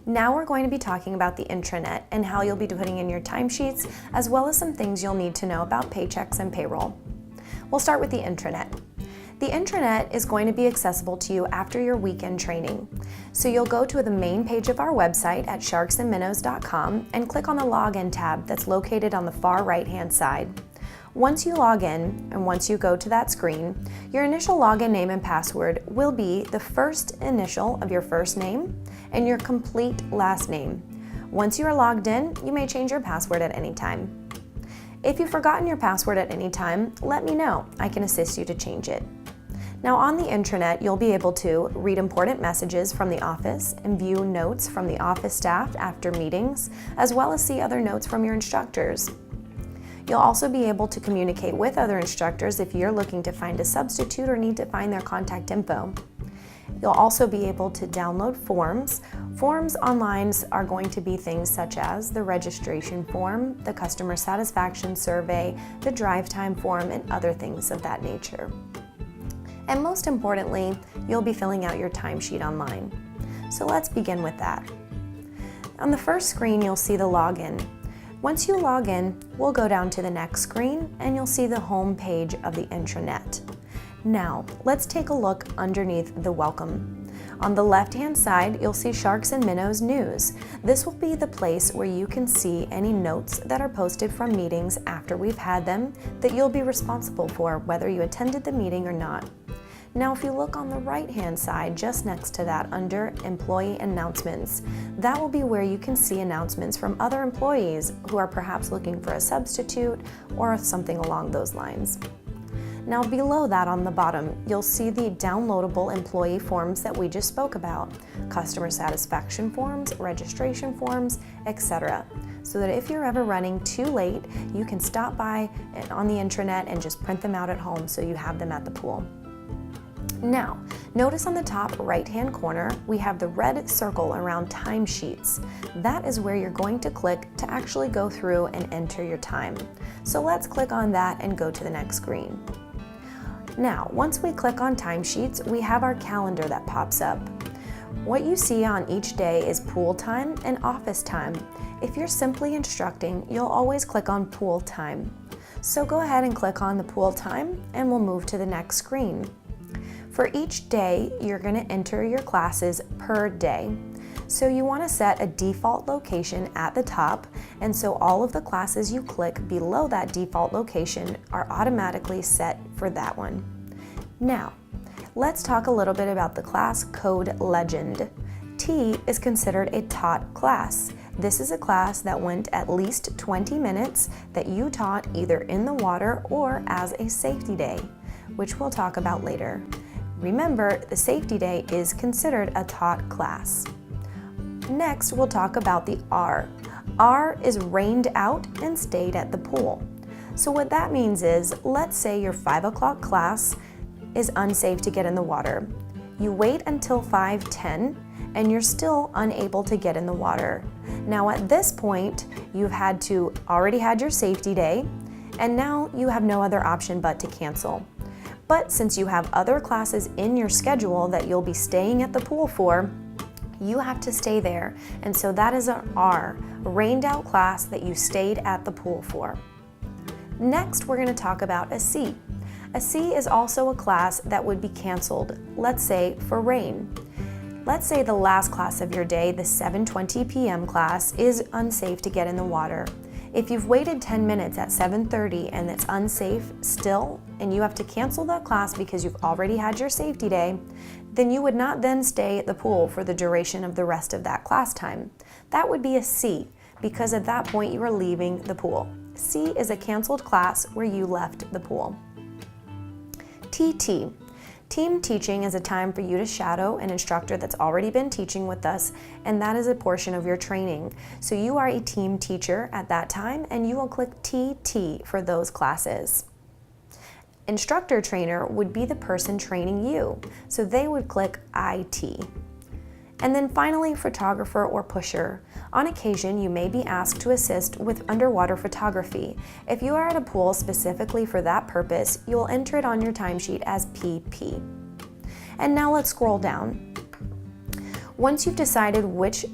Now we're going to be talking about the intranet and how you'll be putting in your timesheets, as well as some things you'll need to know about paychecks and payroll. We'll start with the intranet. The intranet is going to be accessible to you after your weekend training. So you'll go to the main page of our website at sharksandminnows.com and click on the Login tab that's located on the far right-hand side. Once you log in, and once you go to that screen, your initial login name and password will be the first initial of your first name and your complete last name. Once you are logged in, you may change your password at any time. If you've forgotten your password at any time, let me know. I can assist you to change it. Now on the intranet, you'll be able to read important messages from the office and view notes from the office staff after meetings, as well as see other notes from your instructors. You'll also be able to communicate with other instructors if you're looking to find a substitute or need to find their contact info. You'll also be able to download forms. Forms online are going to be things such as the registration form, the customer satisfaction survey, the drive time form, and other things of that nature. And most importantly, you'll be filling out your timesheet online. So let's begin with that. On the first screen, you'll see the login. Once you log in, we'll go down to the next screen and you'll see the home page of the intranet. Now, let's take a look underneath the welcome. On the left-hand side, you'll see Sharks and Minnows News. This will be the place where you can see any notes that are posted from meetings after we've had them that you'll be responsible for, whether you attended the meeting or not. Now, if you look on the right-hand side, just next to that under Employee Announcements, that will be where you can see announcements from other employees who are perhaps looking for a substitute or something along those lines. Now, below that on the bottom, you'll see the downloadable employee forms that we just spoke about, customer satisfaction forms, registration forms, etc. So that if you're ever running too late, you can stop by on the intranet and just print them out at home so you have them at the pool. Now, notice on the top right-hand corner, we have the red circle around timesheets. That is where you're going to click to actually go through and enter your time. So let's click on that and go to the next screen. Now, once we click on timesheets, we have our calendar that pops up. What you see on each day is pool time and office time. If you're simply instructing, you'll always click on pool time. So go ahead and click on the pool time and we'll move to the next screen. For each day, you're going to enter your classes per day. So you want to set a default location at the top, and so all of the classes you click below that default location are automatically set for that one. Now, let's talk a little bit about the class code legend. T is considered a taught class. This is a class that went at least 20 minutes that you taught either in the water or as a safety day, which we'll talk about later. Remember, the safety day is considered a taught class. Next, we'll talk about the R. R is rained out and stayed at the pool. So what that means is, let's say your 5 o'clock class is unsafe to get in the water. You wait until 5:10 and you're still unable to get in the water. Now at this point, you've already had your safety day, and now you have no other option but to cancel. But since you have other classes in your schedule that you'll be staying at the pool for, you have to stay there. And so that is an R, a rained out class that you stayed at the pool for. Next, we're going to talk about a C. A C is also a class that would be canceled, let's say for rain. Let's say the last class of your day, the 7:20 p.m. class, is unsafe to get in the water. If you've waited 10 minutes at 7:30 and it's unsafe still, and you have to cancel that class because you've already had your safety day, then you would not then stay at the pool for the duration of the rest of that class time. That would be a C, because at that point you are leaving the pool. C is a canceled class where you left the pool. TT. Team teaching is a time for you to shadow an instructor that's already been teaching with us, and that is a portion of your training. So you are a team teacher at that time, and you will click TT for those classes. Instructor trainer would be the person training you, so they would click IT. And then finally, photographer or pusher. On occasion, you may be asked to assist with underwater photography. If you are at a pool specifically for that purpose, you will enter it on your timesheet as PP. And now let's scroll down. Once you've decided which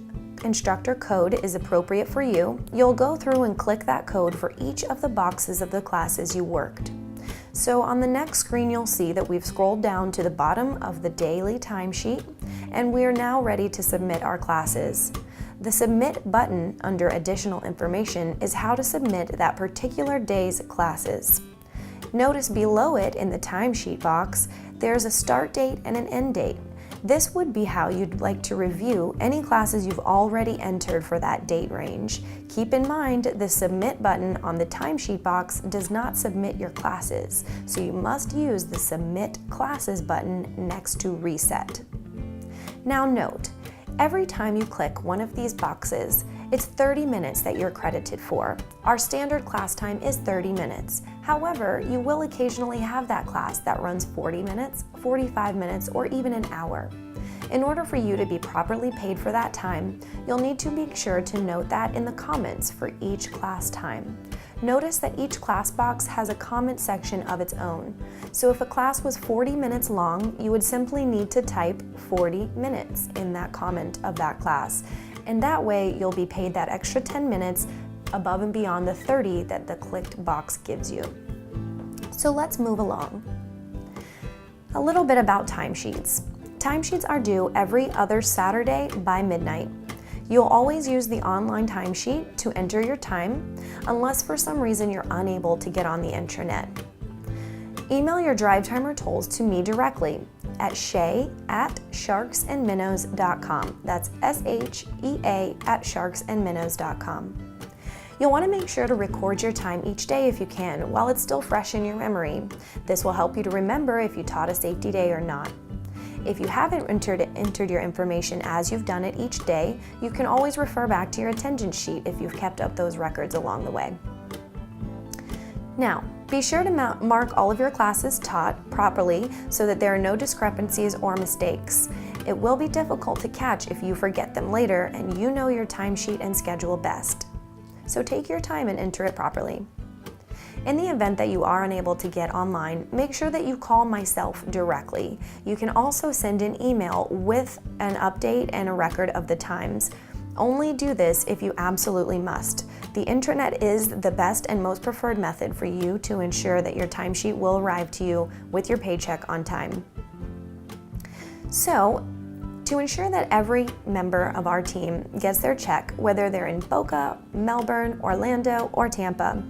instructor code is appropriate for you, you'll go through and click that code for each of the boxes of the classes you worked. So on the next screen, you'll see that we've scrolled down to the bottom of the daily timesheet, and we are now ready to submit our classes. The Submit button under Additional Information is how to submit that particular day's classes. Notice below it in the timesheet box, there's a start date and an end date. This would be how you'd like to review any classes you've already entered for that date range. Keep in mind, the Submit button on the timesheet box does not submit your classes, so you must use the Submit Classes button next to Reset. Now note, every time you click one of these boxes, it's 30 minutes that you're credited for. Our standard class time is 30 minutes. However, you will occasionally have that class that runs 40 minutes, 45 minutes, or even an hour. In order for you to be properly paid for that time, you'll need to make sure to note that in the comments for each class time. Notice that each class box has a comment section of its own. So if a class was 40 minutes long, you would simply need to type 40 minutes in that comment of that class. And that way you'll be paid that extra 10 minutes above and beyond the 30 that the clicked box gives you. So let's move along. A little bit about timesheets. Timesheets are due every other Saturday by midnight. You'll always use the online timesheet to enter your time, unless for some reason you're unable to get on the intranet. Email your drive time or tolls to me directly at shay@sharksandminnows.com. That's SHEA@sharksandminnows.com. You'll want to make sure to record your time each day if you can, while it's still fresh in your memory. This will help you to remember if you taught a safety day or not. If you haven't entered your information as you've done it each day, you can always refer back to your attendance sheet if you've kept up those records along the way. Now, be sure to mark all of your classes taught properly so that there are no discrepancies or mistakes. It will be difficult to catch if you forget them later, and you know your timesheet and schedule best. So take your time and enter it properly. In the event that you are unable to get online, make sure that you call myself directly. You can also send an email with an update and a record of the times. Only do this if you absolutely must. The intranet is the best and most preferred method for you to ensure that your timesheet will arrive to you with your paycheck on time. So, to ensure that every member of our team gets their check, whether they're in Boca, Melbourne, Orlando, or Tampa,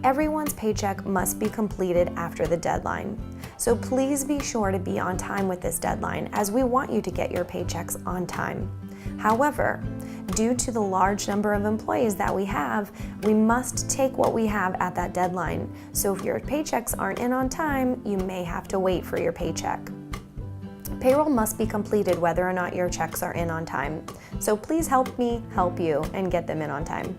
everyone's paycheck must be completed after the deadline. So please be sure to be on time with this deadline, as we want you to get your paychecks on time. However, due to the large number of employees that we have, we must take what we have at that deadline. So if your paychecks aren't in on time, you may have to wait for your paycheck. Payroll must be completed whether or not your checks are in on time. So please help me help you and get them in on time.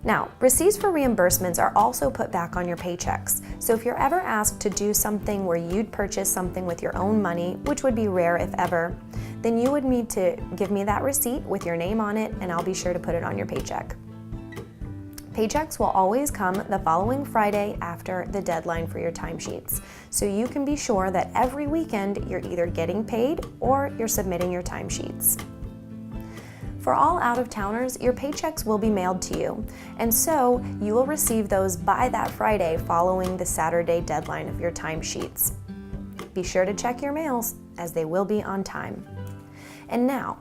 Now, receipts for reimbursements are also put back on your paychecks. So if you're ever asked to do something where you'd purchase something with your own money, which would be rare if ever, then you would need to give me that receipt with your name on it, and I'll be sure to put it on your paycheck. Paychecks will always come the following Friday after the deadline for your timesheets. So you can be sure that every weekend you're either getting paid or you're submitting your timesheets. For all out-of-towners, your paychecks will be mailed to you, and so you will receive those by that Friday following the Saturday deadline of your timesheets. Be sure to check your mails, as they will be on time. And now,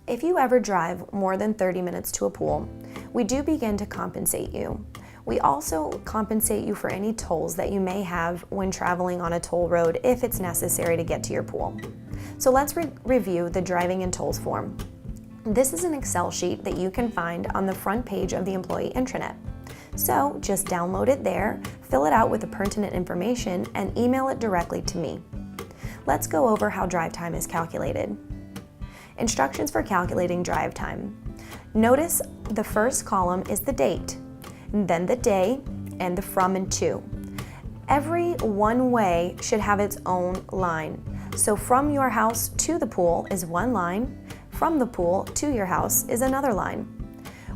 if you ever drive more than 30 minutes to a pool, we do begin to compensate you. We also compensate you for any tolls that you may have when traveling on a toll road if it's necessary to get to your pool. So let's review the driving and tolls form. This is an Excel sheet that you can find on the front page of the employee intranet. So just download it there, fill it out with the pertinent information, and email it directly to me. Let's go over how drive time is calculated. Instructions for calculating drive time. Notice the first column is the date, and then the day, and the from and to. Every one-way should have its own line. So from your house to the pool is one line, from the pool to your house is another line.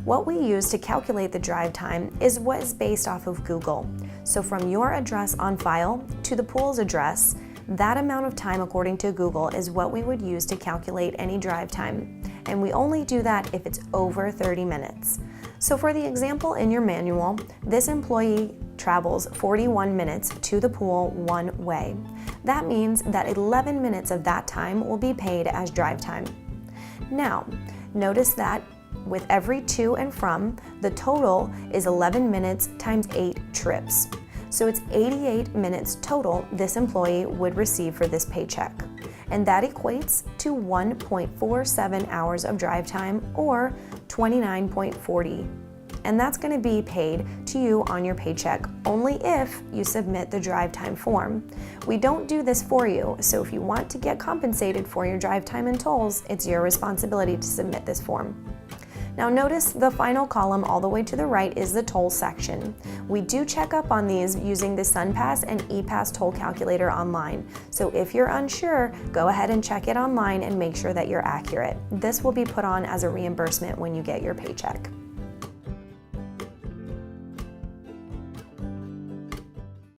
What we use to calculate the drive time is what is based off of Google. So from your address on file to the pool's address, that amount of time according to Google is what we would use to calculate any drive time. and we only do that if it's over 30 minutes. So for the example in your manual, this employee travels 41 minutes to the pool one way. That means that 11 minutes of that time will be paid as drive time. Now, notice that with every to and from, the total is 11 minutes times 8 trips. So it's 88 minutes total this employee would receive for this paycheck. And that equates to 1.47 hours of drive time, or 29.40. And that's going to be paid to you on your paycheck only if you submit the drive time form. We don't do this for you, so if you want to get compensated for your drive time and tolls, it's your responsibility to submit this form. Now notice the final column all the way to the right is the toll section. We do check up on these using the SunPass and ePass toll calculator online. So if you're unsure, go ahead and check it online and make sure that you're accurate. This will be put on as a reimbursement when you get your paycheck.